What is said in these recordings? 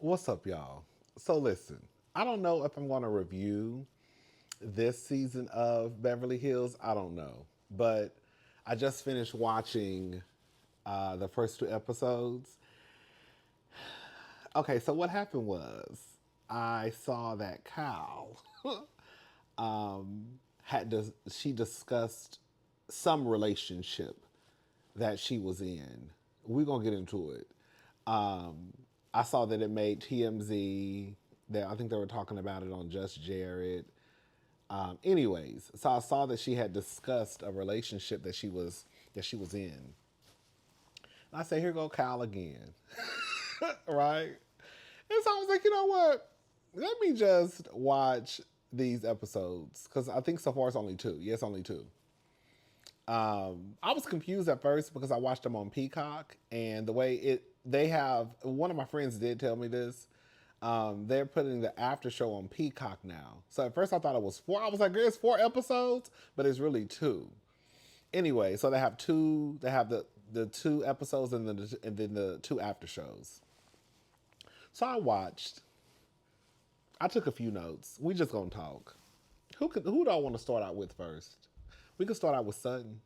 What's up, y'all? So, listen, I don't know if I'm going to review this season of Beverly Hills. I don't know. But I just finished watching the first two episodes. Okay, so what happened was I saw that Kyle she discussed some relationship that she was in. We're gonna get into it. Um, I saw that it made TMZ. That I think they were talking about it on Just Jared. Anyways, so I saw that she had discussed a relationship that she was in. And I said, "Here go Kyle again," right? And so I was like, you know what? Let me just watch these episodes because I think so far it's only two. Yes, only two. I was confused at first because I watched them on Peacock, and the way they have one of my friends did tell me this. They're putting the after show on Peacock now. So at first I thought it was four. I was like, there's four episodes, but it's really two. Anyway, so they have two. They have the two episodes and then the two after shows. So I watched. I took a few notes. We just gonna talk. Who do I want to start out with first? We can start out with Sutton.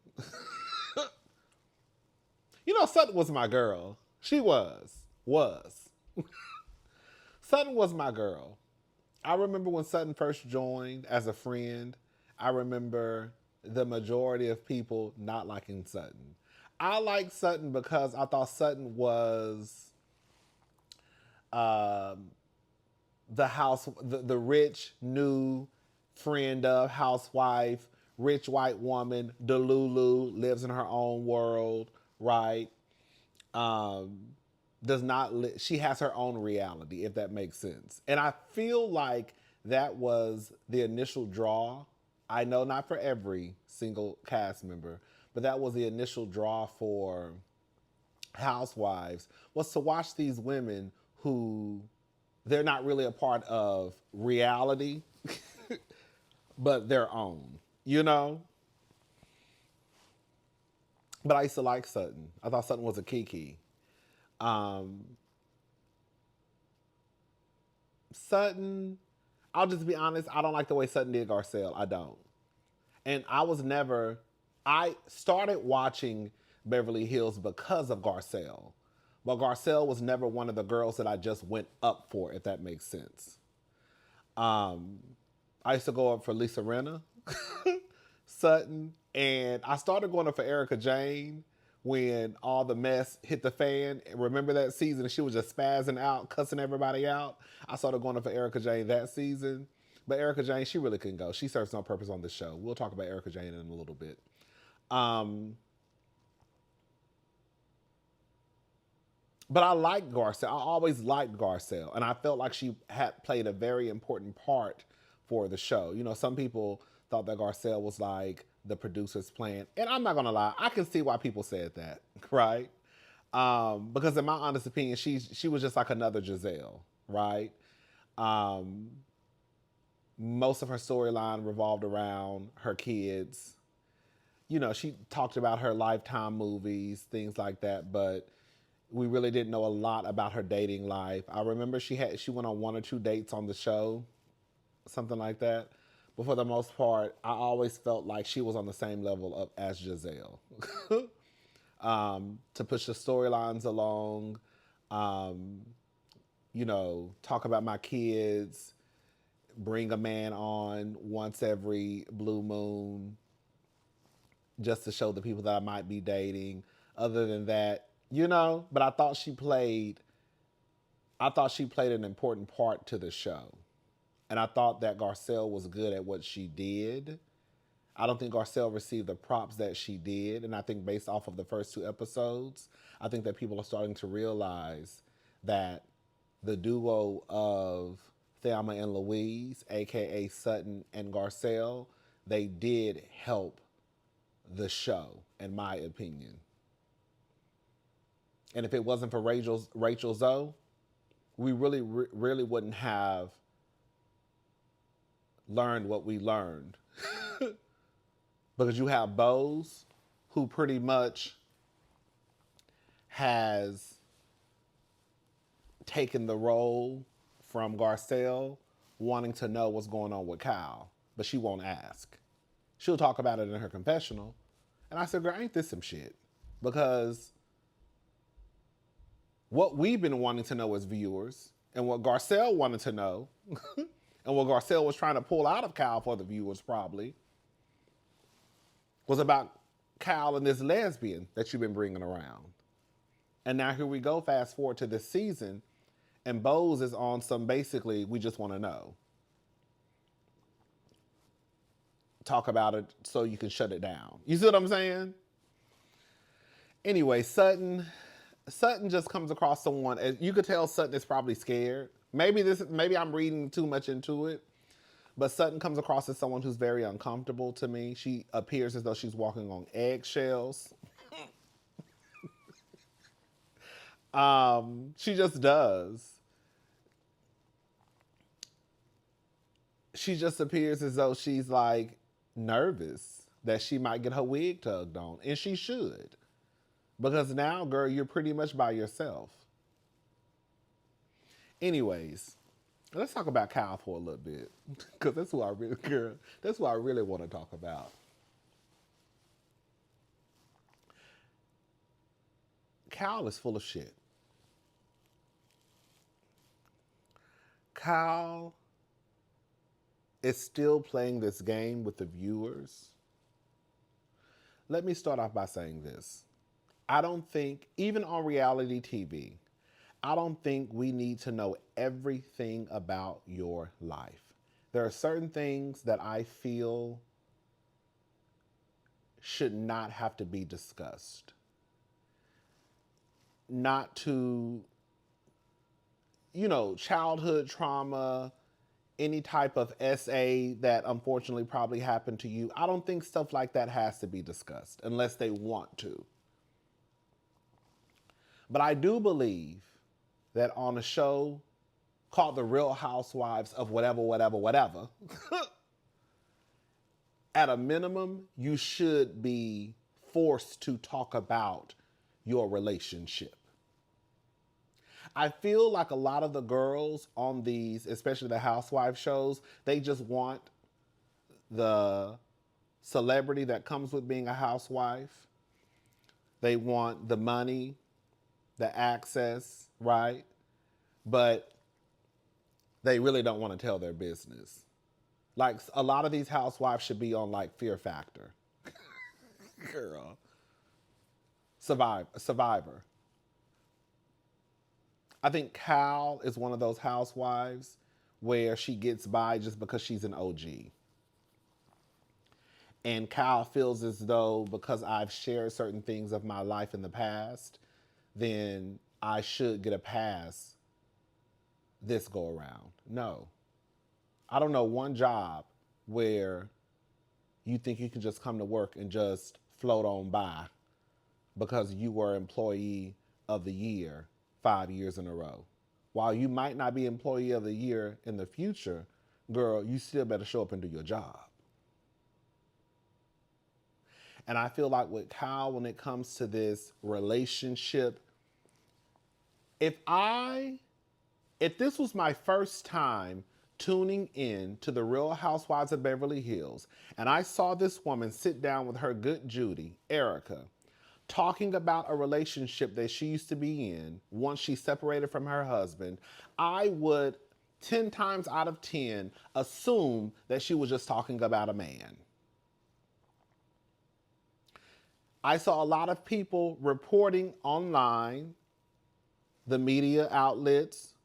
Sutton was my girl. She was. Sutton was my girl. I remember when Sutton first joined as a friend. I remember the majority of people not liking Sutton. I liked Sutton because I thought Sutton was um, the rich new friend of housewife, rich white woman, Delulu, lives in her own world, right? Um, she has her own reality, if that makes sense. And I feel like that was the initial draw. I know not for every single cast member, but that was the initial draw for Housewives, was to watch these women who they're not really a part of reality, but their own, you know? But I used to like Sutton. I thought Sutton was a Kiki. Um, Sutton, I'll just be honest, I don't like the way Sutton did Garcelle. I don't. And I started watching Beverly Hills because of Garcelle. But Garcelle was never one of the girls that I just went up for, if that makes sense. Um, I used to go up for Lisa Renna, Sutton, and I started going up for Erica Jane when all the mess hit the fan. Remember that season? She was just spazzing out, cussing everybody out. I started going up for Erica Jane that season. But Erica Jane, she really couldn't go. She serves no purpose on this show. We'll talk about Erica Jane in a little bit. Um, but I liked Garcelle. I always liked Garcelle, and I felt like she had played a very important part for the show. Some people thought that Garcelle was like the producer's plan, and I'm not gonna lie, I can see why people said that, right? Because in my honest opinion, she was just like another Giselle, right? Um, Most of her storyline revolved around her kids. She talked about her Lifetime movies, things like that, but we really didn't know a lot about her dating life. I remember she went on one or two dates on the show, something like that. But for the most part, I always felt like she was on the same level of as Giselle. To push the storylines along, um, talk about my kids, bring a man on once every blue moon just to show the people that I might be dating. Other than that, but I thought she played an important part to the show. And I thought that Garcelle was good at what she did. I don't think Garcelle received the props that she did. And I think based off of the first two episodes, I think that people are starting to realize that the duo of Thelma and Louise, aka Sutton and Garcelle, they did help the show, in my opinion. And if it wasn't for Rachel Zoe, we really wouldn't have learned what we learned. Because you have Bose, who pretty much has taking the role from Garcelle, wanting to know what's going on with Kyle, but she won't ask. She'll talk about it in her confessional. And I said, girl, ain't this some shit? Because what we've been wanting to know as viewers, and what Garcelle wanted to know, and what Garcelle was trying to pull out of Kyle for the viewers probably, was about Kyle and this lesbian that you've been bringing around. And now here we go, fast forward to this season, and Woes is on some basically, we just want to know. Talk about it so you can shut it down. You see what I'm saying? Anyway, Sutton just comes across someone, as you could tell Sutton is probably scared. Maybe I'm reading too much into it, but Sutton comes across as someone who's very uncomfortable to me. She appears as though she's walking on eggshells. She just does. She just appears as though she's like nervous that she might get her wig tugged on, and she should. Because now, girl, you're pretty much by yourself. Anyways, let's talk about Kyle for a little bit. Because that's what I really want to talk about. Kyle is full of shit. Kyle is still playing this game with the viewers. Let me start off by saying this. I don't think, even on reality TV, I don't think we need to know everything about your life. There are certain things that I feel should not have to be discussed. Not to, childhood trauma, any type of SA that unfortunately probably happened to you. I don't think stuff like that has to be discussed unless they want to. But I do believe that on a show called The Real Housewives of whatever, at a minimum, you should be forced to talk about your relationship. I feel like a lot of the girls on these, especially the housewife shows, they just want the celebrity that comes with being a housewife. They want the money, the access, right? But they really don't want to tell their business. Like, a lot of these housewives should be on like Fear Factor. Girl. Survivor. I think Cal is one of those housewives where she gets by just because she's an OG. And Cal feels as though because I've shared certain things of my life in the past, then I should get a pass this go around. No. I don't know one job where you think you can just come to work and just float on by because you were employee of the year 5 years in a row. While you might not be employee of the year in the future, girl, you still better show up and do your job. And I feel like with Kyle, when it comes to this relationship, if this was my first time tuning in to The Real Housewives of Beverly Hills, and I saw this woman sit down with her good Judy, Erica, talking about a relationship that she used to be in once she separated from her husband, I would 10 times out of 10 assume that she was just talking about a man. I saw a lot of people reporting online, the media outlets,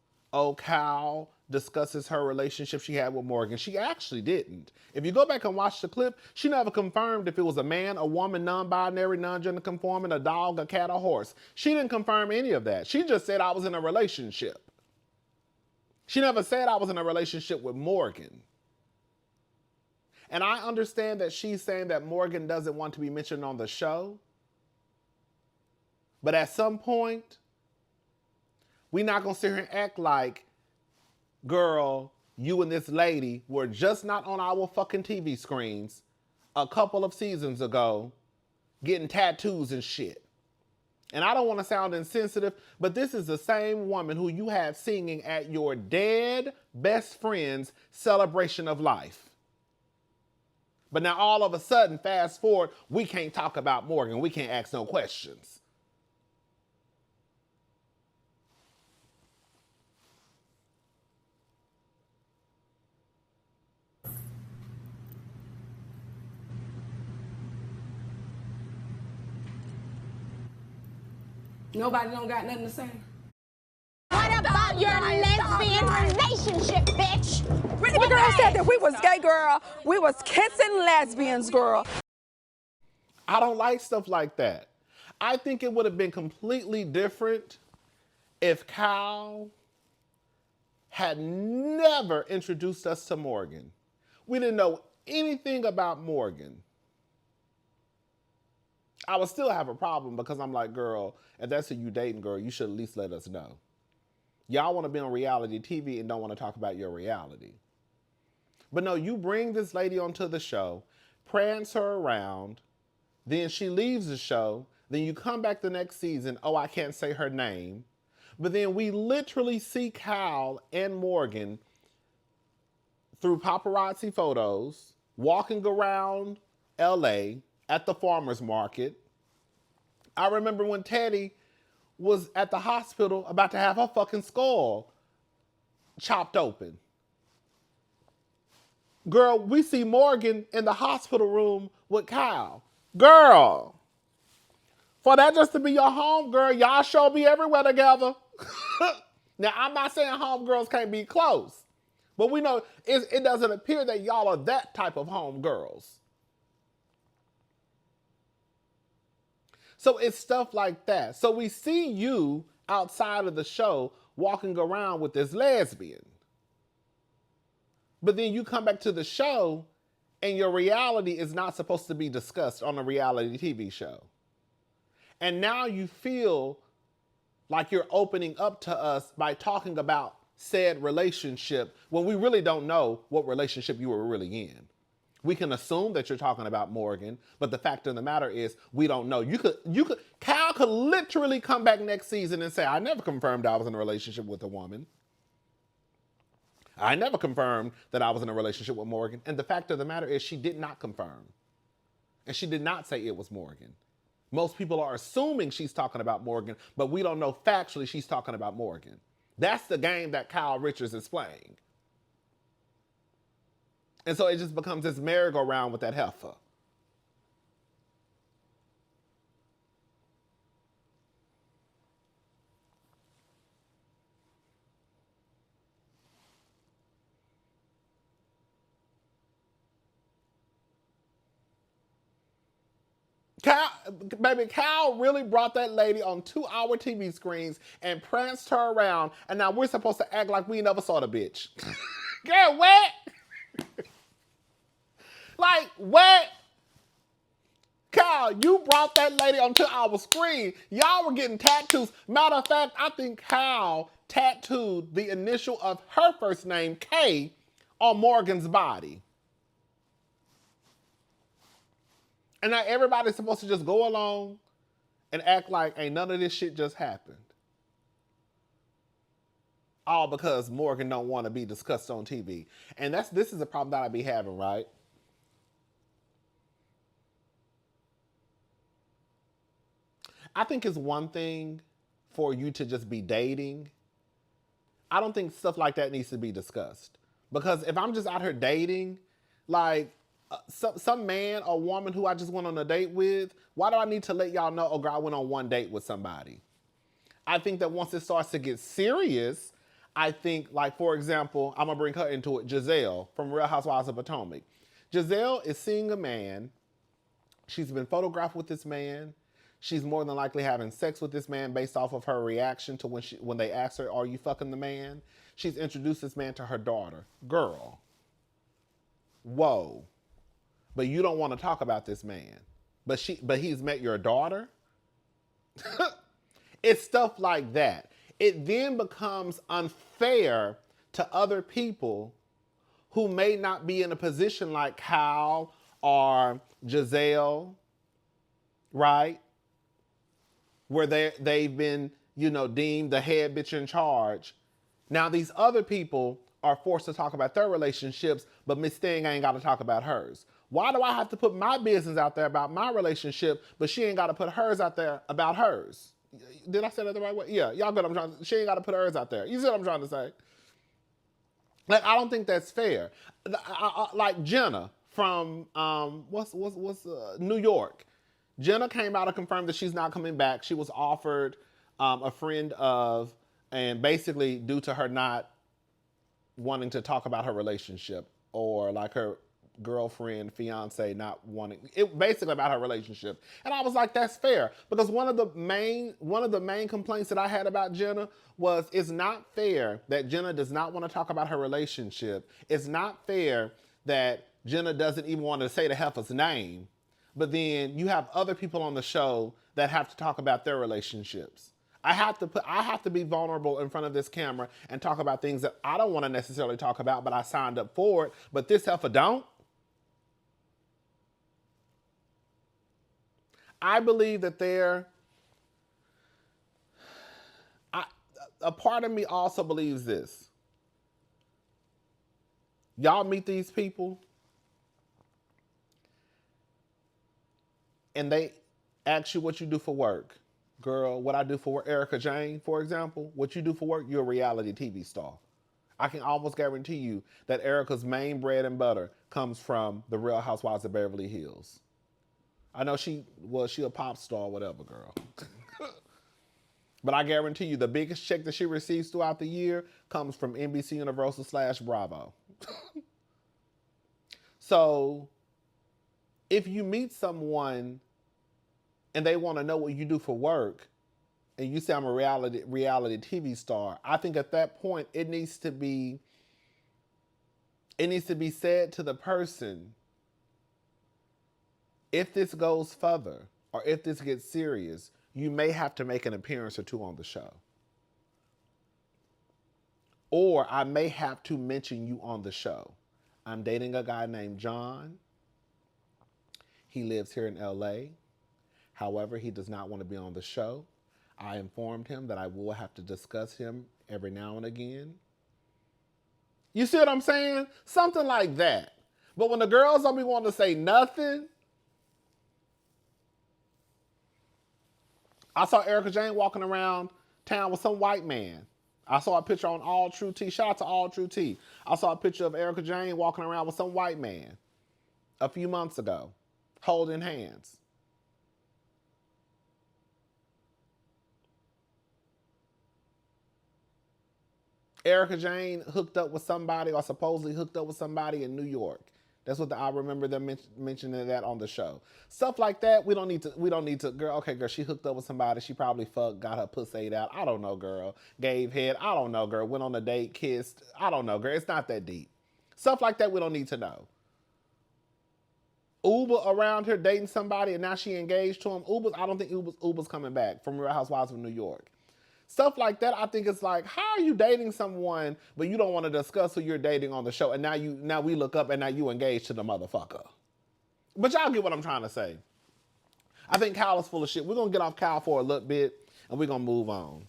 Cal discusses her relationship she had with Morgan. She actually didn't. If you go back and watch the clip, she never confirmed if it was a man, a woman, non-binary, non-gender conforming, a dog, a cat, a horse. She didn't confirm any of that. She just said I was in a relationship. She never said I was in a relationship with Morgan. And I understand that she's saying that Morgan doesn't want to be mentioned on the show. But at some point, we're not going to sit here and act like, girl, you and this lady were just not on our fucking TV screens a couple of seasons ago getting tattoos and shit. And I don't want to sound insensitive, but this is the same woman who you had singing at your dead best friend's celebration of life. But now all of a sudden, fast forward, we can't talk about Morgan. We can't ask no questions. Nobody don't got nothing to say. What about your lesbian relationship, bitch? Really, the girl said that we was gay, girl. We was kissing lesbians, girl. I don't like stuff like that. I think it would have been completely different if Kyle had never introduced us to Morgan. We didn't know anything about Morgan. I would still have a problem because I'm like, girl, if that's who you dating, girl, you should at least let us know. Y'all want to be on reality TV and don't want to talk about your reality. But no, you bring this lady onto the show, prance her around, then she leaves the show, then you come back the next season, oh, I can't say her name. But then we literally see Kyle and Morgan through paparazzi photos, walking around LA at the farmer's market. I remember when Teddy was at the hospital about to have her fucking skull chopped open. Girl, we see Morgan in the hospital room with Kyle. Girl, for that just to be your home, girl, y'all sure be everywhere together. Now, I'm not saying homegirls can't be close, but we know it doesn't appear that y'all are that type of homegirls. So it's stuff like that. So we see you outside of the show walking around with this lesbian. But then you come back to the show and your reality is not supposed to be discussed on a reality TV show. And now you feel like you're opening up to us by talking about said relationship when we really don't know what relationship you were really in. We can assume that you're talking about Morgan, but the fact of the matter is we don't know. Kyle could literally come back next season and say, I never confirmed I was in a relationship with a woman. I never confirmed that I was in a relationship with Morgan. And the fact of the matter is she did not confirm. And she did not say it was Morgan. Most people are assuming she's talking about Morgan, but we don't know factually she's talking about Morgan. That's the game that Kyle Richards is playing. And so it just becomes this merry-go-round with that heifer. Kyle really brought that lady on 2-hour TV screens and pranced her around, and now we're supposed to act like we never saw the bitch. Girl, what? Like, what? Kyle, you brought that lady onto our screen. Y'all were getting tattoos. Matter of fact, I think Kyle tattooed the initial of her first name, K, on Morgan's body. And now everybody's supposed to just go along and act like ain't none of this shit just happened. All because Morgan don't want to be discussed on TV. And this is a problem that I be having, right? I think it's one thing for you to just be dating. I don't think stuff like that needs to be discussed. Because if I'm just out here dating, like some man or woman who I just went on a date with, why do I need to let y'all know, oh girl, I went on one date with somebody? I think that once it starts to get serious, I think, like, for example, I'm going to bring her into it, Giselle from Real Housewives of Potomac. Giselle is seeing a man. She's been photographed with this man. She's more than likely having sex with this man based off of her reaction to when they asked her, are you fucking the man? She's introduced this man to her daughter. Girl. Whoa. But you don't want to talk about this man. But he's met your daughter? It's stuff like that. It then becomes unfair to other people who may not be in a position like Kyle or Giselle, right? where they've been, deemed the head bitch in charge. Now these other people are forced to talk about their relationships, but Miss Thing ain't got to talk about hers. Why do I have to put my business out there about my relationship, but she ain't got to put hers out there about hers? Did I say that the right way? Yeah, y'all good. She ain't got to put hers out there. You see what I'm trying to say? Like, I don't think that's fair. Like Jenna from New York. Jenna came out and confirmed that she's not coming back. She was offered a friend of, and basically due to her not wanting to talk about her relationship, or like her girlfriend, fiance not wanting it, basically about her relationship. And I was like, that's fair, because one of the main complaints that I had about Jenna was, it's not fair that Jenna does not want to talk about her relationship. It's not fair that Jenna doesn't even want to say the heifer's name, but then you have other people on the show that have to talk about their relationships. I have to be vulnerable in front of this camera and talk about things that I don't want to necessarily talk about, but I signed up for it. But this heifer don't. I believe that a part of me also believes this. Y'all meet these people and they ask you what you do for work. Girl, what I do for work, Erica Jane, for example, what you do for work, you're a reality TV star. I can almost guarantee you that Erica's main bread and butter comes from the Real Housewives of Beverly Hills. I know she a pop star, whatever, girl. But I guarantee you the biggest check that she receives throughout the year comes from NBC Universal / Bravo. So if you meet someone and they want to know what you do for work, and you say I'm a reality TV star, I think at that point it needs to be said to the person, if this goes further or if this gets serious, you may have to make an appearance or two on the show. Or I may have to mention you on the show. I'm dating a guy named John. He lives here in LA. However, he does not want to be on the show. I informed him that I will have to discuss him every now and again. You see what I'm saying? Something like that. But when the girls don't be wanting to say nothing, I saw Erica Jane walking around town with some white man. I saw a picture on All True Tea. Shout out to All True Tea. I saw a picture of Erica Jane walking around with some white man a few months ago, holding hands. Erica Jane hooked up with somebody, or supposedly hooked up with somebody in New York. That's what I remember them mentioning that on the show. Stuff like that, we don't need to, girl, okay, girl, she hooked up with somebody, she probably fucked, got her pussy ate out, I don't know, girl. Gave head, I don't know, girl. Went on a date, kissed, I don't know, girl. It's not that deep. Stuff like that we don't need to know. Uber around here dating somebody and now she engaged to him. I don't think Uber's coming back from Real Housewives of New York. Stuff like that, I think it's like, how are you dating someone, but you don't want to discuss who you're dating on the show, and now we look up and now you engaged to the motherfucker. But y'all get what I'm trying to say. I think Kyle is full of shit. We're going to get off Kyle for a little bit, and we're going to move on.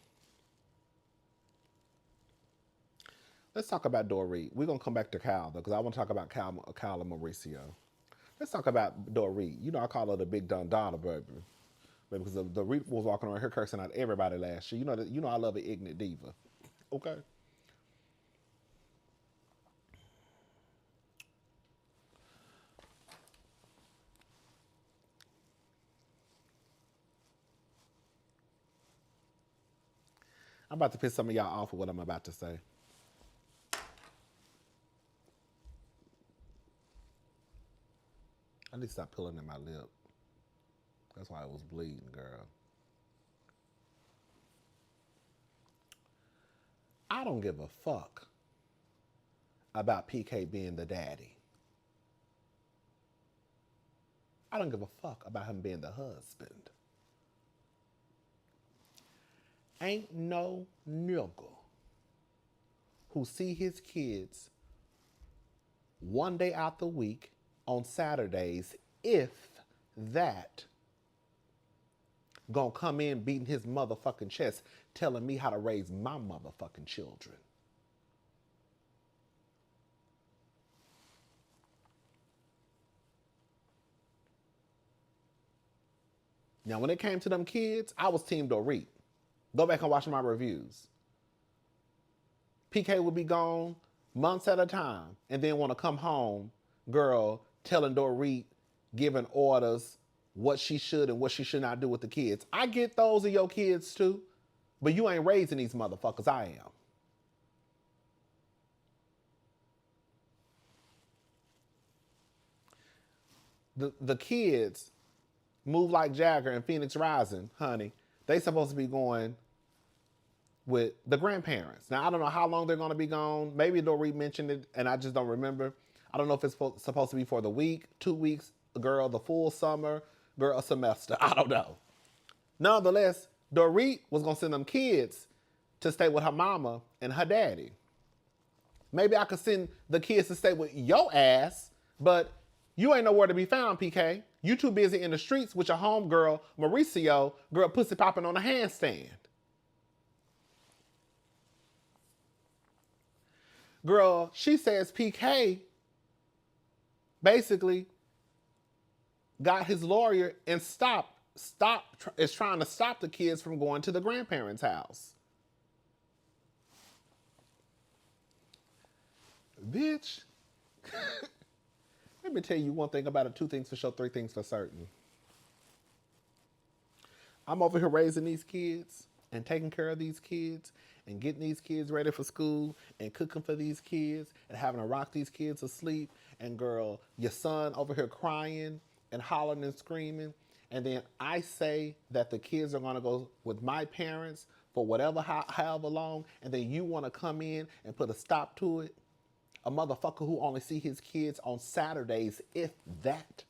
Let's talk about Dorit. We're going to come back to Kyle, though, because I want to talk about Kyle and Mauricio. Let's talk about Dorit. You know I call her the big Donna, baby. Because the Reap was walking around here cursing out everybody last year. You know I love an ignorant diva. Okay. I'm about to piss some of y'all off with what I'm about to say. I need to stop pulling in my lip. That's why it was bleeding, girl. I don't give a fuck about PK being the daddy. I don't give a fuck about him being the husband. Ain't no nigga who see his kids one day out the week on Saturdays, if that, gonna come in beating his motherfucking chest, telling me how to raise my motherfucking children. Now, when it came to them kids, I was Team Dorit. Go back and watch my reviews. PK would be gone months at a time and then want to come home, girl, telling Dorit, giving orders, what she should and what she should not do with the kids. I get those are your kids too, but you ain't raising these motherfuckers. I am. The kids move like Jagger and Phoenix Rising, honey. They supposed to be going with the grandparents. Now, I don't know how long they're going to be gone. Maybe Dorit mentioned it, and I just don't remember. I don't know if it's supposed to be for the week, 2 weeks, girl, the full summer, girl, a semester. I don't know. Nonetheless, Dorit was going to send them kids to stay with her mama and her daddy. Maybe I could send the kids to stay with your ass, but you ain't nowhere to be found, PK. You too busy in the streets with your homegirl, Mauricio, girl, pussy popping on a handstand. Girl, she says PK basically got his lawyer and is trying to stop the kids from going to the grandparents' house. Bitch. Let me tell you one thing about it, 2 things for sure, 3 things for certain. I'm over here raising these kids and taking care of these kids and getting these kids ready for school and cooking for these kids and having to rock these kids to sleep. And girl, your son over here crying and hollering and screaming. And then I say that the kids are going to go with my parents for whatever, however long. And then you want to come in and put a stop to it. A motherfucker who only see his kids on Saturdays, if that.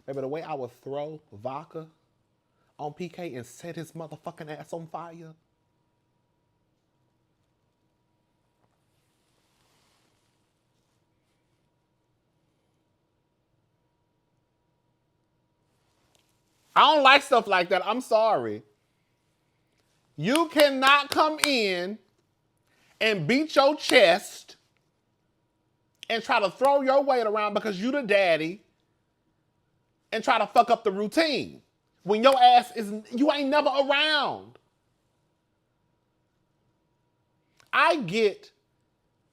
Baby, the way I would throw vodka on PK and set his motherfucking ass on fire. I don't like stuff like that. I'm sorry. You cannot come in and beat your chest and try to throw your weight around because you the daddy and try to fuck up the routine when your ass you ain't never around. I get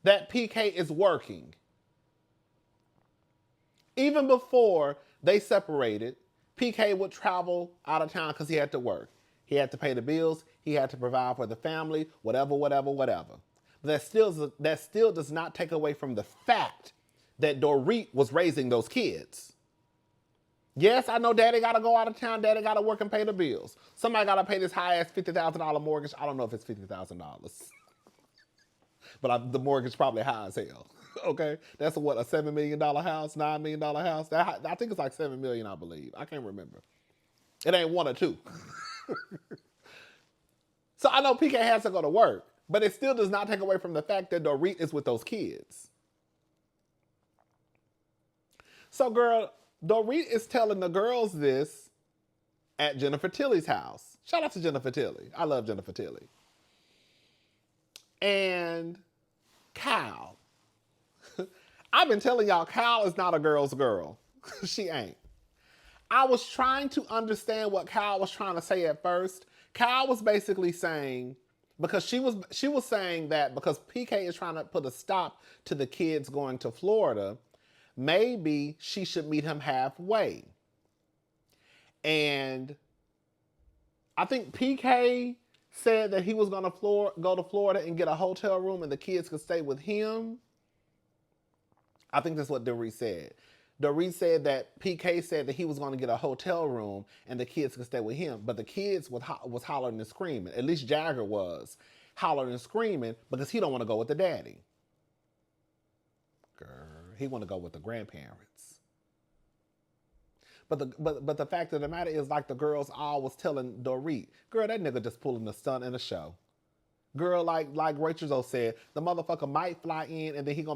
that PK is working. Even before they separated, PK would travel out of town because he had to work. He had to pay the bills. He had to provide for the family, whatever. But that still does not take away from the fact that Dorit was raising those kids. Yes, I know daddy got to go out of town. Daddy got to work and pay the bills. Somebody got to pay this high-ass $50,000 mortgage. I don't know if it's $50,000. But the mortgage probably high as hell. Okay? That's a $7 million house, $9 million house? I think it's like $7 million, I believe. I can't remember. It ain't 1 or 2. So I know PK has to go to work. But it still does not take away from the fact that Dorit is with those kids. So, girl, Dorit is telling the girls this at Jennifer Tilly's house. Shout out to Jennifer Tilly. I love Jennifer Tilly. And Cal. I've been telling y'all, Cal is not a girl's girl. She ain't. I was trying to understand what Cal was trying to say at first. Cal was basically saying, because she was saying that because PK is trying to put a stop to the kids going to Florida, maybe she should meet him halfway. And I think PK said that he was going to go to Florida and get a hotel room and the kids could stay with him. I think that's what Dorit said. Dorit said that PK said that he was going to get a hotel room and the kids could stay with him. But the kids was hollering and screaming. At least Jagger was hollering and screaming because he don't want to go with the daddy. Girl, he want to go with the grandparents. But the fact of the matter is, like the girls all was telling Dorit, girl, that nigga just pulling the stunt in the show. Girl, like Rachel said, the motherfucker might fly in and then his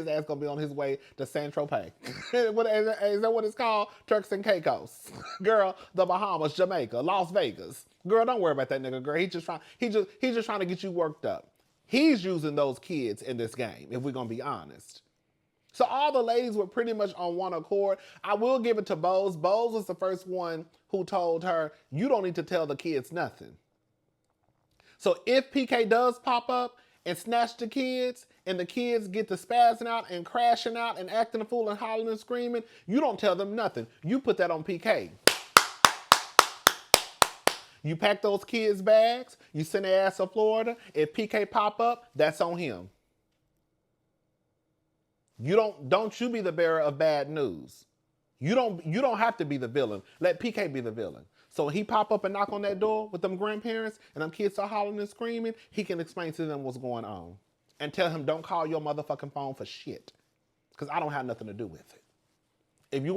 ass gonna be on his way to San Tropez. Is that what it's called? Turks and Caicos. Girl, the Bahamas, Jamaica, Las Vegas. Girl, don't worry about that nigga, girl. He's just trying to get you worked up. He's using those kids in this game, if we're gonna be honest. So all the ladies were pretty much on one accord. I will give it to Bose. Bose was the first one who told her, you don't need to tell the kids nothing. So if PK does pop up and snatch the kids and the kids get to spazzing out and crashing out and acting a fool and hollering and screaming, you don't tell them nothing. You put that on PK. You pack those kids' bags, you send their ass to Florida. If PK pop up, that's on him. Don't you be the bearer of bad news. You don't have to be the villain. Let PK be the villain. So when he pop up and knock on that door with them grandparents and them kids are hollering and screaming, he can explain to them what's going on. And tell him, don't call your motherfucking phone for shit. Because I don't have nothing to do with it. If you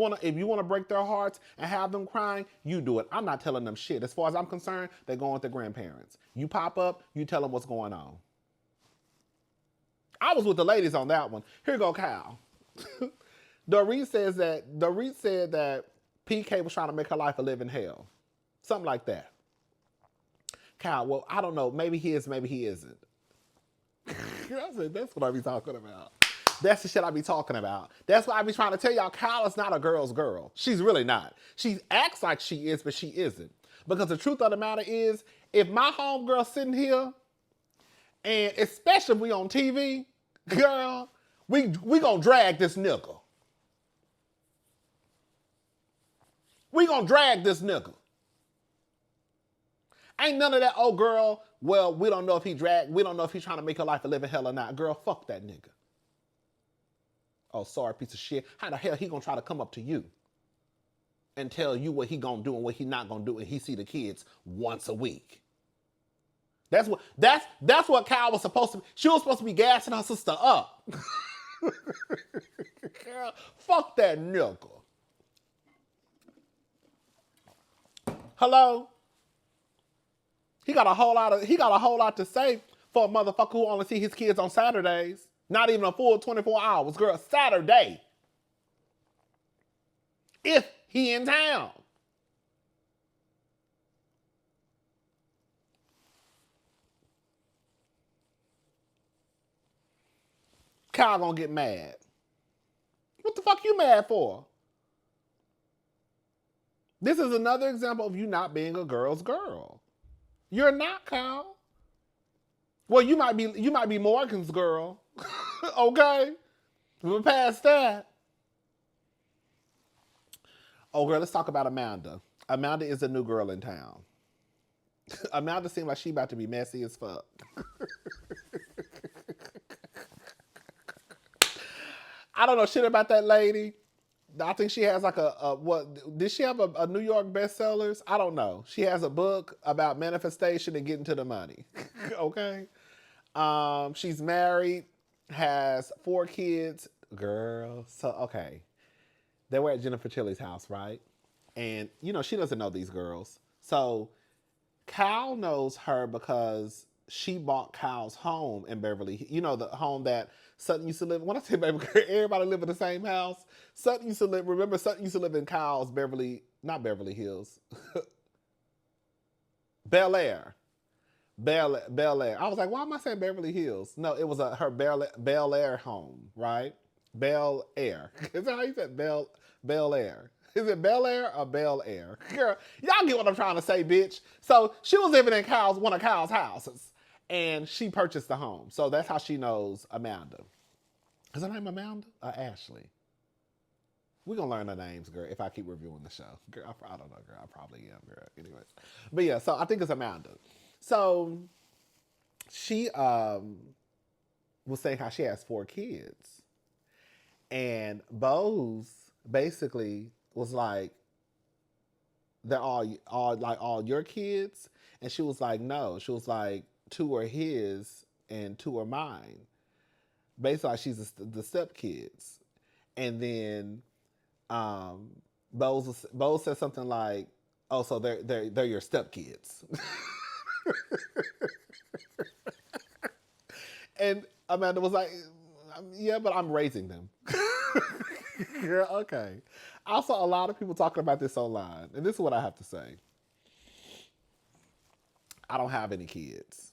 wanna break their hearts and have them crying, you do it. I'm not telling them shit. As far as I'm concerned, they're going with their grandparents. You pop up, you tell them what's going on. I was with the ladies on that one. Here go Kyle. Dorit said that PK was trying to make her life a living hell. Something like that. Kyle, well, I don't know. Maybe he is, maybe he isn't. I said, that's what I be talking about. That's the shit I be talking about. That's what I be trying to tell y'all. Kyle is not a girl's girl. She's really not. She acts like she is, but she isn't. Because the truth of the matter is, if my homegirl sitting here, and especially if we on TV, girl, we gonna drag this nigga. We gonna drag this nigga. Ain't none of that, oh girl, well, we don't know if he's trying to make her life a living hell or not. Girl, fuck that nigga. Oh, sorry, piece of shit. How the hell he gonna try to come up to you and tell you what he gonna do and what he not gonna do and he see the kids once a week? That's what Kyle was supposed to be. She was supposed to be gassing her sister up. Girl, fuck that nigga. Hello? He got a whole lot to say for a motherfucker who only see his kids on Saturdays. Not even a full 24 hours, girl. Saturday. If he in town. Kyle gonna get mad. What the fuck you mad for? This is another example of you not being a girl's girl. You're not, Kyle. Well, you might be Morgan's girl. Okay? We're past that. Oh, girl, let's talk about Amanda. Amanda is a new girl in town. Amanda seems like she about to be messy as fuck. I don't know shit about that lady. I think she has like what, did she have a New York bestsellers? I don't know. She has a book about manifestation and getting to the money. Okay? She's married, has 4 kids. Girl, so, okay. They were at Jennifer Tilly's house, right? And, she doesn't know these girls. So, Kyle knows her because she bought Kyle's home in Beverly. The home that Sutton used to live in. When I say Beverly, everybody live in the same house. Sutton used to live in Kyle's not Beverly Hills. Bel Air. Bel Air. I was like, why am I saying Beverly Hills? No, it was her Bel Air home, right? Bel Air. Is that how you said Bel Air? Is it Bel Air or Bel Air? Girl, y'all get what I'm trying to say, bitch. So she was living in one of Kyle's houses, and she purchased the home. So that's how she knows Amanda. Is her name Amanda or Ashley? We're going to learn the names, girl, if I keep reviewing the show. Girl, I don't know, girl. I probably am, girl. Anyways. But yeah, so I think it's Amanda. So she was saying how she has 4 kids. And Bose basically was like, they're all your kids? And she was like, no. She was like, 2 are his and 2 are mine. Basically, like she's the stepkids. And then Bose said something like, oh, so they're your stepkids. And Amanda was like, yeah, but I'm raising them. Girl, okay. I saw a lot of people talking about this online, and this is what I have to say. I don't have any kids.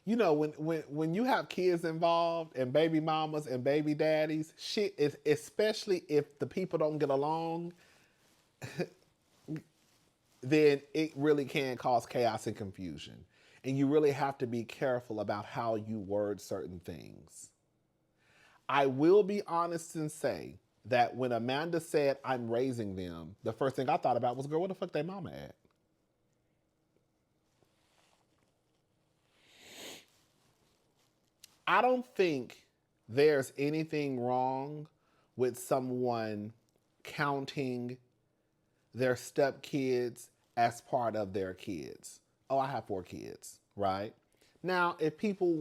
You know, when you have kids involved and baby mamas and baby daddies, shit is, especially if the people don't get along, then it really can cause chaos and confusion. And you really have to be careful about how you word certain things. I will be honest and say that when Amanda said, I'm raising them, the first thing I thought about was, girl, what the fuck their mama at? I don't think there's anything wrong with someone counting their stepkids as part of their kids. Oh, I have 4 kids, right? Now, if people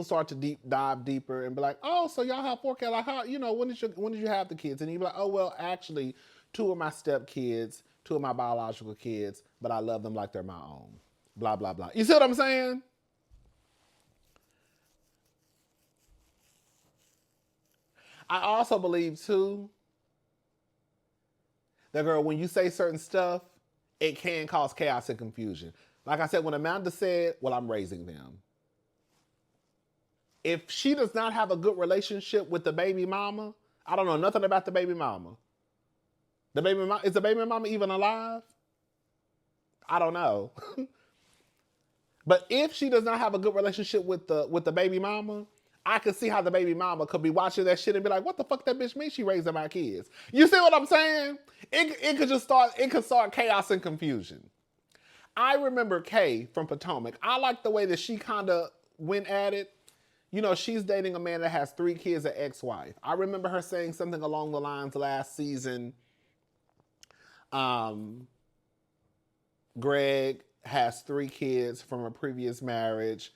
start to dive deeper and be like, oh, so y'all have 4 kids, like how, when did you have the kids? And you be like, oh, well, actually, 2 of my stepkids, 2 of my biological kids, but I love them like they're my own. Blah, blah, blah. You see what I'm saying? I also believe, too, that, girl, when you say certain stuff, it can cause chaos and confusion. Like I said, when Amanda said, well, I'm raising them. If she does not have a good relationship with the baby mama, I don't know nothing about the baby mama. Is the baby mama even alive? I don't know. But if she does not have a good relationship with the baby mama, I could see how the baby mama could be watching that shit and be like, what the fuck that bitch mean she raising my kids? You see what I'm saying? It could start chaos and confusion. I remember Kay from Potomac. I like the way that she kind of went at it. She's dating a man that has 3 kids, an ex-wife. I remember her saying something along the lines last season. Greg has 3 kids from a previous marriage.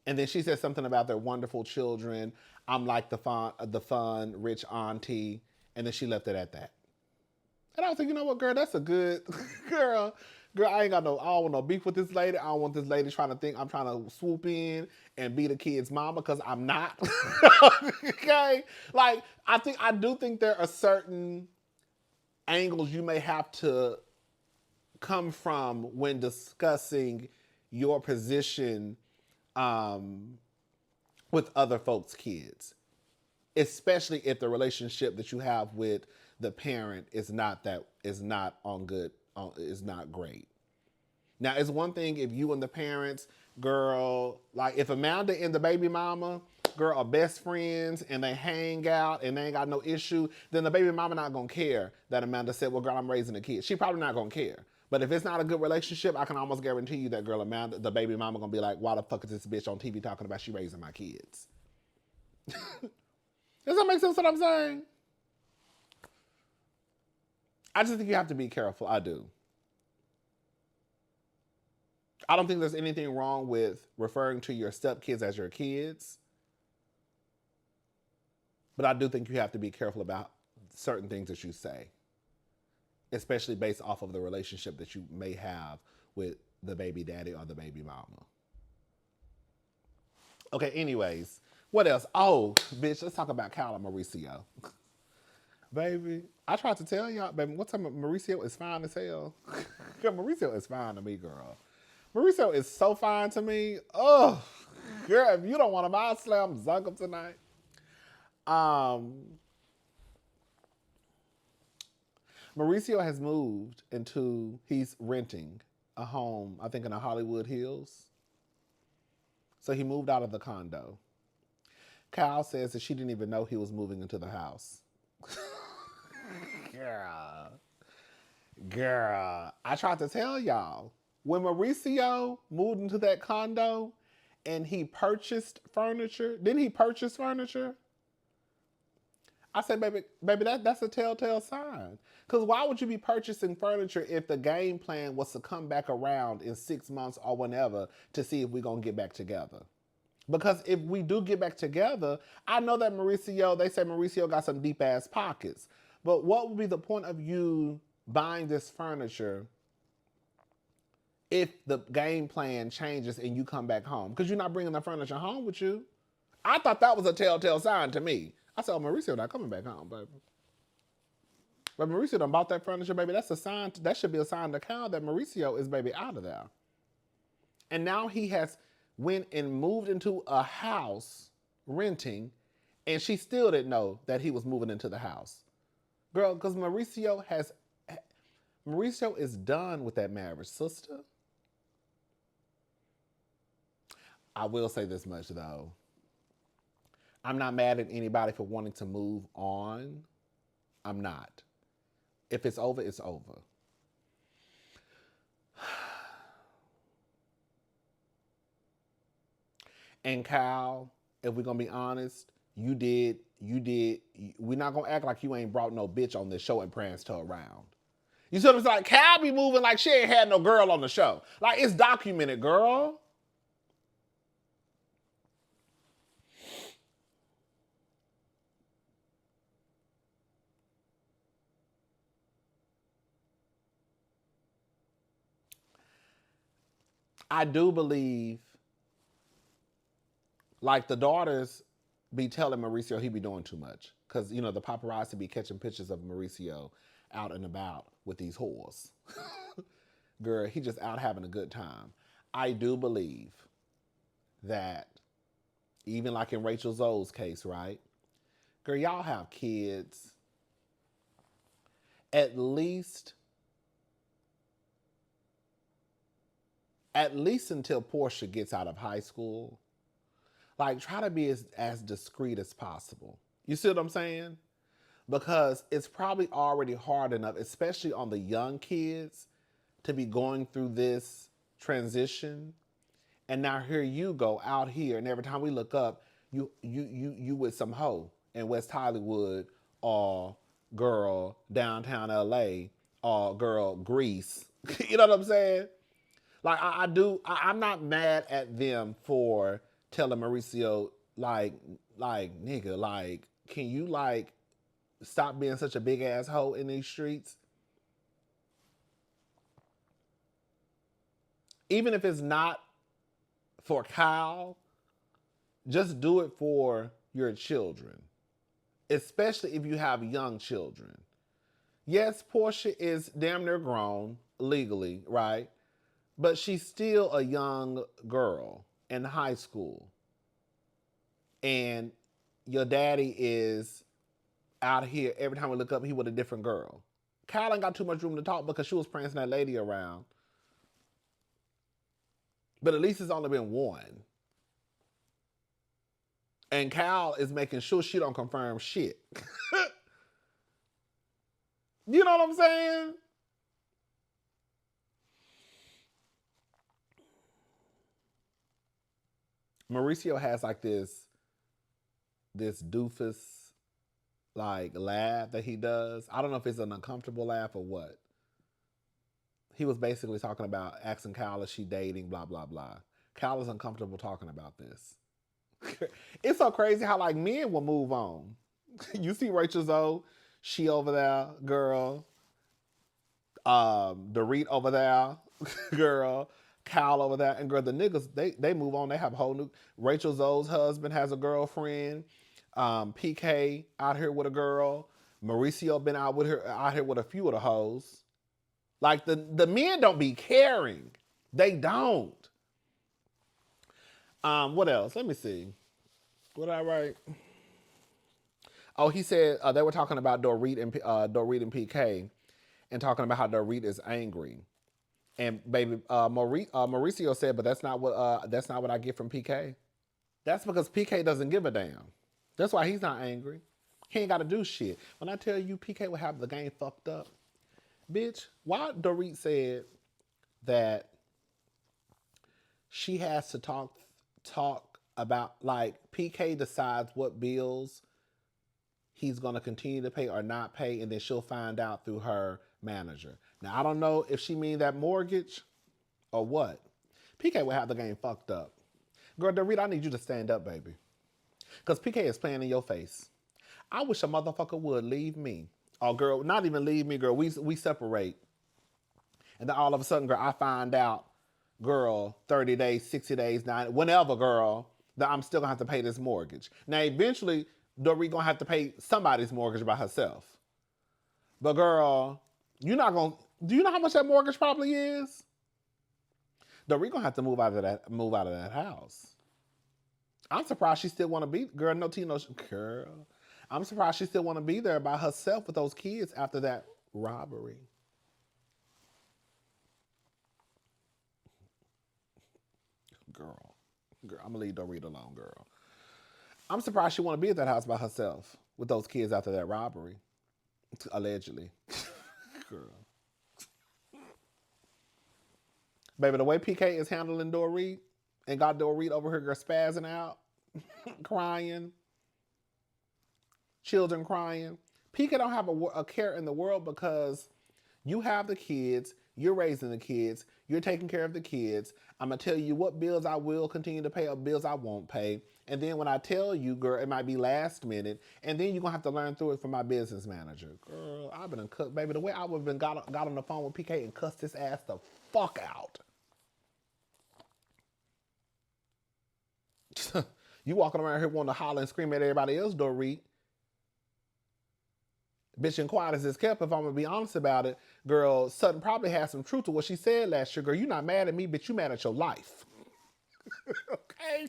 And then she said something about their wonderful children. I'm like the fun, rich auntie. And then she left it at that. And I was like, you know what, girl, that's a good girl. Girl, I don't want no beef with this lady. I don't want this lady trying to think I'm trying to swoop in and be the kid's mama, because I'm not. Okay? Like, I do think there are certain angles you may have to come from when discussing your position with other folks' kids, especially if the relationship that you have with the parent is not great. Now, it's one thing if you and the parents, girl, like if Amanda and the baby mama, girl, are best friends and they hang out and they ain't got no issue, then the baby mama not gonna care that Amanda said, well, girl, I'm raising a kid. She probably not gonna care. But if it's not a good relationship, I can almost guarantee you that, girl, Amanda, the baby mama, gonna be like, why the fuck is this bitch on TV talking about she raising my kids? Does that make sense what I'm saying? I just think you have to be careful. I do. I don't think there's anything wrong with referring to your stepkids as your kids. But I do think you have to be careful about certain things that you say, especially based off of the relationship that you may have with the baby daddy or the baby mama. Okay, anyways, what else? Oh, bitch, let's talk about Kyle and Mauricio. Baby, I tried to tell y'all, baby, what time Mauricio is fine as hell. Girl, Mauricio is fine to me, girl. Mauricio is so fine to me. Oh, girl, if you don't want him, I'll slam zunk him tonight. Mauricio has moved he's renting a home, I think in the Hollywood Hills. So he moved out of the condo. Kyle says that she didn't even know he was moving into the house. Girl, I tried to tell y'all, when Mauricio moved into that condo and he purchased furniture, didn't he purchase furniture? I said, baby, that's a telltale sign. Because why would you be purchasing furniture if the game plan was to come back around in 6 months or whenever to see if we're going to get back together? Because if we do get back together, I know that Mauricio, they say Mauricio got some deep ass pockets. But what would be the point of you buying this furniture if the game plan changes and you come back home? Because you're not bringing the furniture home with you. I thought that was a telltale sign to me. I said, oh, Mauricio not coming back home, baby. But Mauricio done bought that furniture, baby. That's a sign. That should be a sign to Cal that Mauricio is, baby, out of there. And now he has went and moved into a house renting, and she still didn't know that he was moving into the house. Girl, because Mauricio is done with that marriage, sister. I will say this much, though. I'm not mad at anybody for wanting to move on. I'm not. If it's over, it's over. And Kyle, if we're going to be honest, you did. We're not going to act like you ain't brought no bitch on this show and pranced her around. You see what I'm saying? Like, Kyle be moving like she ain't had no girl on the show. Like, it's documented, girl. I do believe, like, the daughters be telling Mauricio he be doing too much. Because, you know, the paparazzi be catching pictures of Mauricio out and about with these whores. Girl, he just out having a good time. I do believe that, even like in Rachel Zoe's case, right? Girl, y'all have kids. At least until Portia gets out of high school, like, try to be as discreet as possible. You see what I'm saying? Because it's probably already hard enough, especially on the young kids, to be going through this transition. And now here you go out here, and every time we look up, you with some hoe in West Hollywood, or girl downtown LA, or girl Greece. You know what I'm saying? Like, I'm not mad at them for telling Mauricio, like, nigga, like, can you, like, stop being such a big ass hoe in these streets? Even if it's not for Kyle, just do it for your children, especially if you have young children. Yes, Portia is damn near grown legally, right? But she's still a young girl in high school. And your daddy is out here, every time we look up, he with a different girl. Kyle ain't got too much room to talk because she was prancing that lady around. But at least it's only been one. And Kyle is making sure she don't confirm shit. You know what I'm saying? Mauricio has like this doofus like laugh that he does. I don't know if it's an uncomfortable laugh or what. He was basically talking about asking Kyle, is she dating, blah, blah, blah. Kyle is uncomfortable talking about this. It's so crazy how like men will move on. You see Rachel Zoe, she over there, girl. Dorit over there, girl. Kyle over there, and girl, the niggas, they move on. They have a whole new. Rachel Zoe's husband has a girlfriend. PK out here with a girl. Mauricio been out here with a few of the hoes. Like the men don't be caring. They don't. What else? Let me see. What did I write? Oh, he said they were talking about Dorit and PK, and talking about how Dorit is angry. And baby, Mauricio said, but that's not what I get from PK. That's because PK doesn't give a damn. That's why he's not angry. He ain't got to do shit. When I tell you PK will have the game fucked up, bitch, why Dorit said that she has to talk about, like, PK decides what bills he's going to continue to pay or not pay, and then she'll find out through her manager. Now, I don't know if she mean that mortgage or what. PK will have the game fucked up. Girl, Dorit, I need you to stand up, baby. Because PK is playing in your face. I wish a motherfucker would leave me. Oh, girl, not even leave me, girl. We separate. And then all of a sudden, girl, I find out, girl, 30 days, 60 days, 90, whenever, girl, that I'm still going to have to pay this mortgage. Now, eventually, Dorit going to have to pay somebody's mortgage by herself. But, girl, you're not going to, do you know how much that mortgage probably is? Dorit going to have to move out of that house. I'm surprised she still want to be, girl, no tea, no, girl. I'm surprised she still want to be there by herself with those kids after that robbery. Girl, I'm gonna leave Dorit alone, girl. I'm surprised she want to be at that house by herself with those kids after that robbery, allegedly. Girl, baby, the way PK is handling Dorit and got Dorit over here, girl, spazzing out, crying, children crying. PK don't have a care in the world because you have the kids, you're raising the kids, you're taking care of the kids. I'm going to tell you what bills I will continue to pay or bills I won't pay. And then when I tell you, girl, it might be last minute. And then you're going to have to learn through it from my business manager. Girl, I've been cut, baby. The way I would have been got on the phone with PK and cussed his ass the fuck out. You walking around here wanting to holler and scream at everybody else, Dorit. Bitch, and quiet as it's kept, if I'm going to be honest about it, girl, Sutton probably has some truth to what she said last year. Girl, you not mad at me, bitch, you mad at your life. Okay?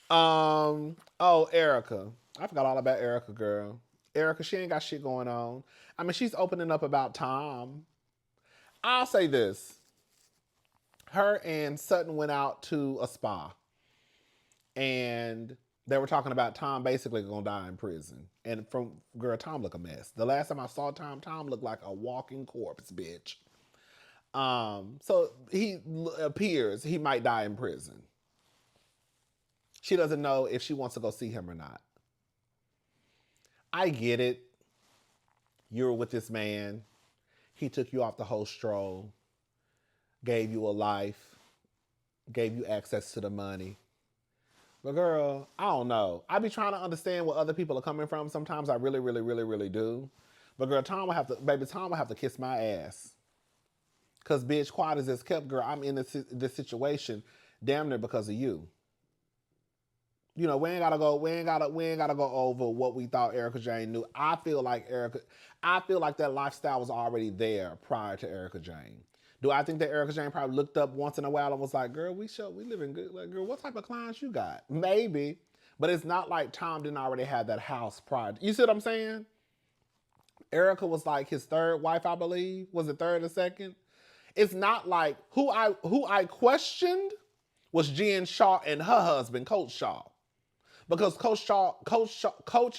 Oh, Erica. I forgot all about Erica, girl. Erica, she ain't got shit going on. I mean, she's opening up about Tom. I'll say this. Her and Sutton went out to a spa. And they were talking about Tom basically gonna die in prison. And from, girl, Tom look a mess. The last time I saw Tom looked like a walking corpse, bitch. So he appears he might die in prison. She doesn't know if she wants to go see him or not. I get it. You were with this man. He took you off the whole stroll. Gave you a life. Gave you access to the money. But girl, I don't know. I be trying to understand where other people are coming from. Sometimes I really, really, really, really do. But girl, Tom will have to kiss my ass. Cause bitch, quiet as it's kept, girl, I'm in this situation damn near because of you. You know, we ain't gotta go over what we thought Erica Jane knew. I feel like that lifestyle was already there prior to Erica Jane. Do I think that Erica Jane probably looked up once in a while and was like, girl, we living good. Like, girl, what type of clients you got? Maybe. But it's not like Tom didn't already have that house prior. You see what I'm saying? Erica was like his third wife, I believe. Was it third or second? It's not like who I questioned was Jen Shaw and her husband, Coach Shaw. Because Coach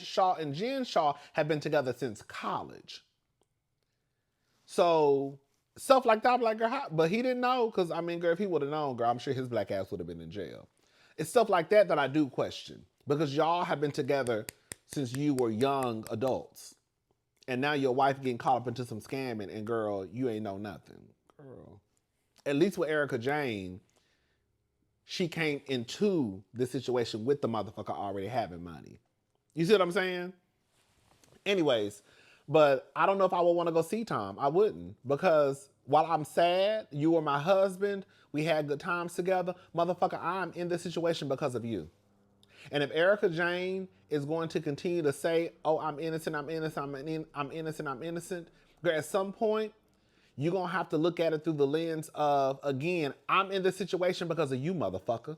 Shaw and Jen Shaw have been together since college. So stuff like that, I'm like, girl, but he didn't know, because, I mean, girl, if he would have known, girl, I'm sure his black ass would have been in jail. It's stuff like that I do question, because y'all have been together since you were young adults, and now your wife getting caught up into some scamming, and girl, you ain't know nothing. Girl, at least with Erica Jane, she came into the situation with the motherfucker already having money. You see what I'm saying? Anyways, but I don't know if I would want to go see Tom. I wouldn't. Because while I'm sad, you were my husband, we had good times together, motherfucker, I'm in this situation because of you. And if Erica Jane is going to continue to say, oh, I'm innocent, I'm innocent, girl, at some point, you're going to have to look at it through the lens of, again, I'm in this situation because of you, motherfucker.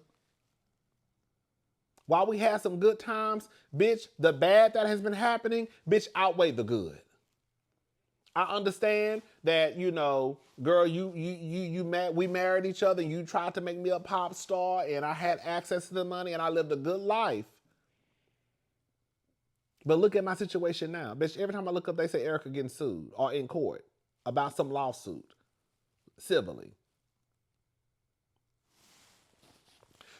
While we had some good times, bitch, the bad that has been happening, bitch, outweigh the good. I understand that, you know, girl, we married each other and you tried to make me a pop star and I had access to the money and I lived a good life. But look at my situation now. Bitch, every time I look up, they say Erica getting sued or in court about some lawsuit, civilly.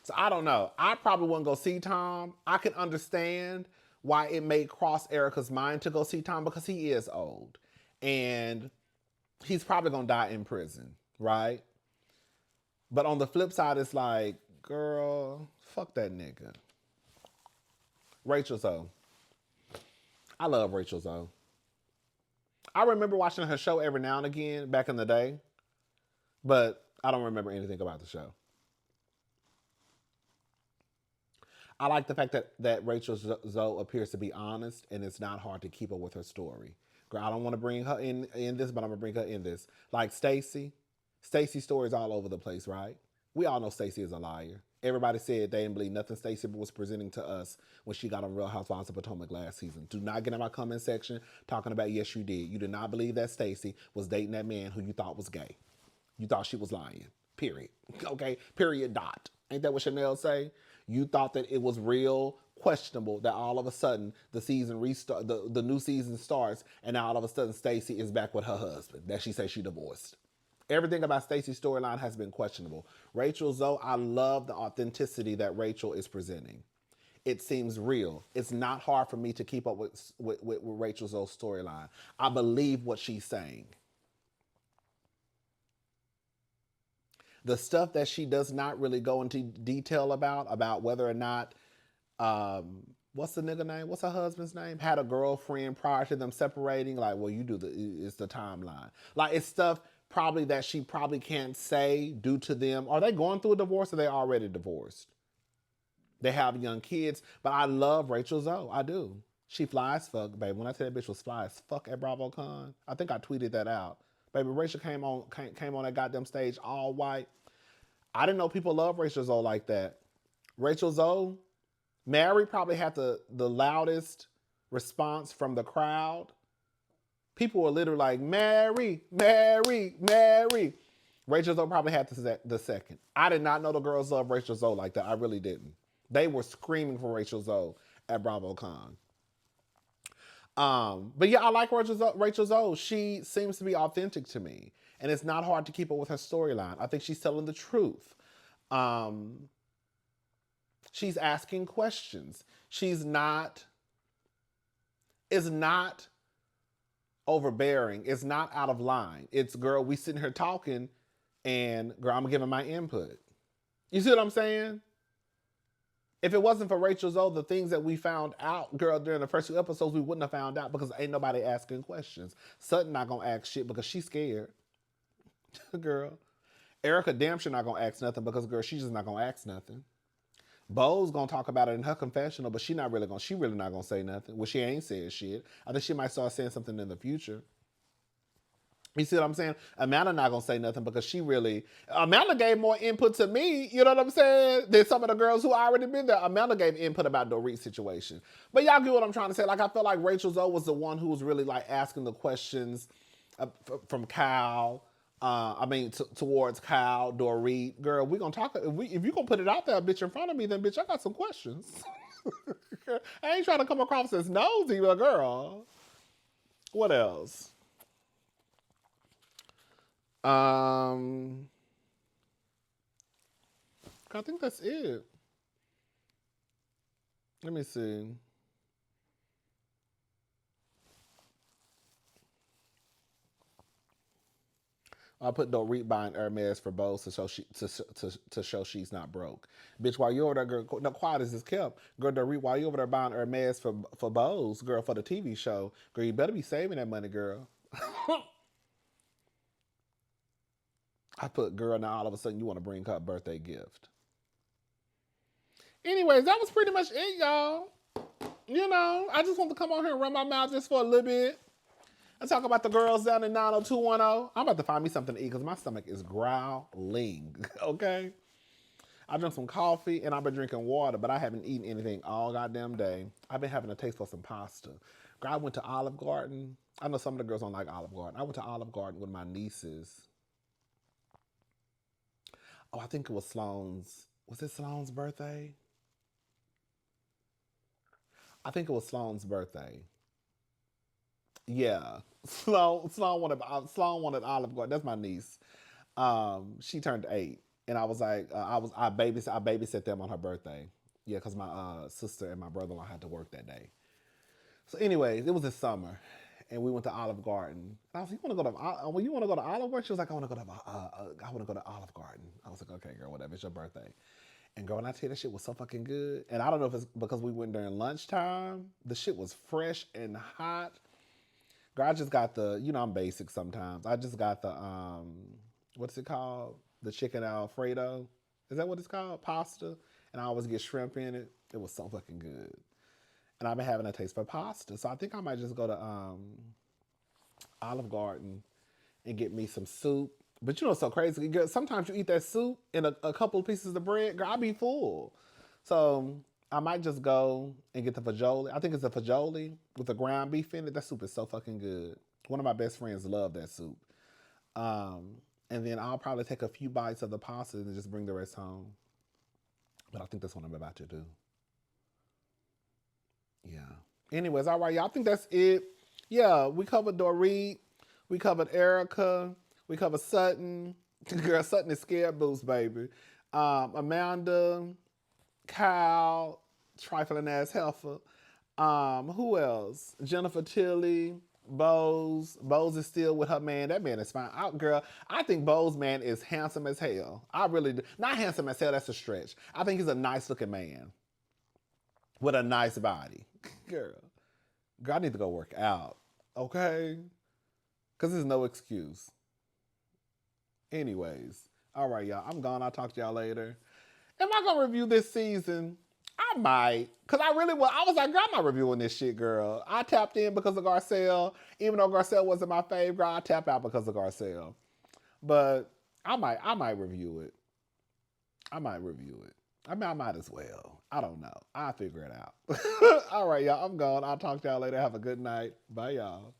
So I don't know. I probably wouldn't go see Tom. I can understand why it may cross Erica's mind to go see Tom because he is old. And he's probably going to die in prison, right? But on the flip side, it's like, girl, fuck that nigga. Rachel Zoe. I love Rachel Zoe. I remember watching her show every now and again back in the day, but I don't remember anything about the show. I like the fact that Rachel Zoe appears to be honest, and it's not hard to keep up with her story. Girl, I don't want to bring her in this, but I'm gonna bring her in this. Like Stacey's stories all over the place, right? We all know Stacey is a liar. Everybody said they didn't believe nothing Stacey was presenting to us when she got on Real Housewives of Potomac last season. Do not get in my comment section talking about yes you did. You did not believe that Stacey was dating that man who you thought was gay. You thought she was lying. Period. Okay. Period. Dot. Ain't that what Chanel say? You thought that it was real questionable that all of a sudden the season restart, the new season starts, and now all of a sudden Stacey is back with her husband that she says she divorced. Everything about Stacey's storyline has been questionable. Rachel Zoe, I love the authenticity that Rachel is presenting. It seems real. It's not hard for me to keep up with Rachel Zoe's storyline. I believe what she's saying. The stuff that she does not really go into detail about whether or not, what's the nigga name? What's her husband's name? Had a girlfriend prior to them separating. Like, well, it's the timeline. Like, it's stuff probably that she probably can't say due to them. Are they going through a divorce or are they already divorced? They have young kids, but I love Rachel Zoe. I do. She fly as fuck, baby. When I tell that bitch was fly as fuck at BravoCon, I think I tweeted that out. Baby, Rachel came on that goddamn stage all white. I didn't know people love Rachel Zoe like that. Rachel Zoe, Mary probably had the loudest response from the crowd. People were literally like, Mary, Mary, Mary. Rachel Zoe probably had the second. I did not know the girls love Rachel Zoe like that. I really didn't. They were screaming for Rachel Zoe at BravoCon. But yeah, I like Rachel Zoe. She seems to be authentic to me. And it's not hard to keep up with her storyline. I think she's telling the truth. She's asking questions. Is not overbearing. It's not out of line. It's, girl, we sitting here talking and, girl, I'm giving my input. You see what I'm saying? If it wasn't for Rachel Zoe, the things that we found out, girl, during the first 2 episodes, we wouldn't have found out because ain't nobody asking questions. Sutton not gonna ask shit because she's scared. Girl. Erica damn sure not gonna ask nothing because, girl, she's just not gonna ask nothing. Bo's gonna talk about it in her confessional, but she really not gonna say nothing. Well, she ain't said shit. I think she might start saying something in the future. You see what I'm saying? Amanda not gonna say nothing because Amanda gave more input to me, you know what I'm saying, than some of the girls who already been there. Amanda gave input about Dorit's situation. But y'all get what I'm trying to say. Like, I feel like Rachel Zoe was the one who was really like asking the questions from Kyle. Towards Kyle, Dorit. Girl, we gonna talk. If you gonna put it out there, bitch, in front of me, then bitch, I got some questions. I ain't trying to come across as nosy, but girl. What else? I think that's it. Let me see. I put Dorit buying Hermes for Bose to show she's not broke. Bitch, while you over there, girl, no, quiet as is kept. Girl, Dorit, while you over there buying Hermes for Bose, girl, for the TV show, girl, you better be saving that money, girl. I put, girl, now all of a sudden you want to bring her a birthday gift. Anyways, that was pretty much it, y'all. You know, I just want to come on here and run my mouth just for a little bit. I talk about the girls down in 90210. I'm about to find me something to eat because my stomach is growling, okay? I drank some coffee and I've been drinking water, but I haven't eaten anything all goddamn day. I've been having a taste for some pasta. Girl, I went to Olive Garden. I know some of the girls don't like Olive Garden. I went to Olive Garden with my nieces. Oh, I think it was Sloan's. Was it Sloan's birthday? I think it was Sloan's birthday. Yeah, Sloan wanted Olive Garden. That's my niece. She turned 8, and I was like, I babysit them on her birthday. Yeah, because my sister and my brother-in-law had to work that day. So, anyways, it was this summer, and we went to Olive Garden. And I was like, "You want to go to? Well, you want to go to Olive Garden?" She was like, "I want to go to. I want to go to Olive Garden." I was like, "Okay, girl, whatever. It's your birthday." And girl, when I tell you that shit was so fucking good, and I don't know if it's because we went during lunchtime. The shit was fresh and hot. Girl, I just got the. You know, I'm basic sometimes. I just got the what's it called? The chicken Alfredo. Is that what it's called? Pasta. And I always get shrimp in it. It was so fucking good. And I've been having a taste for pasta. So I think I might just go to Olive Garden and get me some soup. But you know what's so crazy? Girl, sometimes you eat that soup and a couple of pieces of bread. Girl, I'll be full. So I might just go and get the fagioli. I think it's a fagioli with the ground beef in it. That soup is so fucking good. One of my best friends love that soup. And then I'll probably take a few bites of the pasta and just bring the rest home. But I think that's what I'm about to do. Yeah. Anyways, all right, y'all. I think that's it. Yeah, we covered Dorit. We covered Erica. We covered Sutton. Girl, Sutton is scared boost, baby. Amanda, Kyle, trifling ass heifer. Who else? Jennifer Tilly, Bose. Bose is still with her man. That man is fine. Girl, I think Bose man is handsome as hell. I really do. Not handsome as hell, that's a stretch. I think he's a nice looking man with a nice body. Girl, I need to go work out. Okay? Because there's no excuse. Anyways. All right, y'all. I'm gone. I'll talk to y'all later. Am I going to review this season? I might. Because I really was. I was like, girl, I'm not reviewing this shit, girl. I tapped in because of Garcelle. Even though Garcelle wasn't my fave, girl, I tapped out because of Garcelle. But I might review it. I might review it. I mean, I might as well. I don't know. I'll figure it out. All right, y'all. I'm gone. I'll talk to y'all later. Have a good night. Bye, y'all.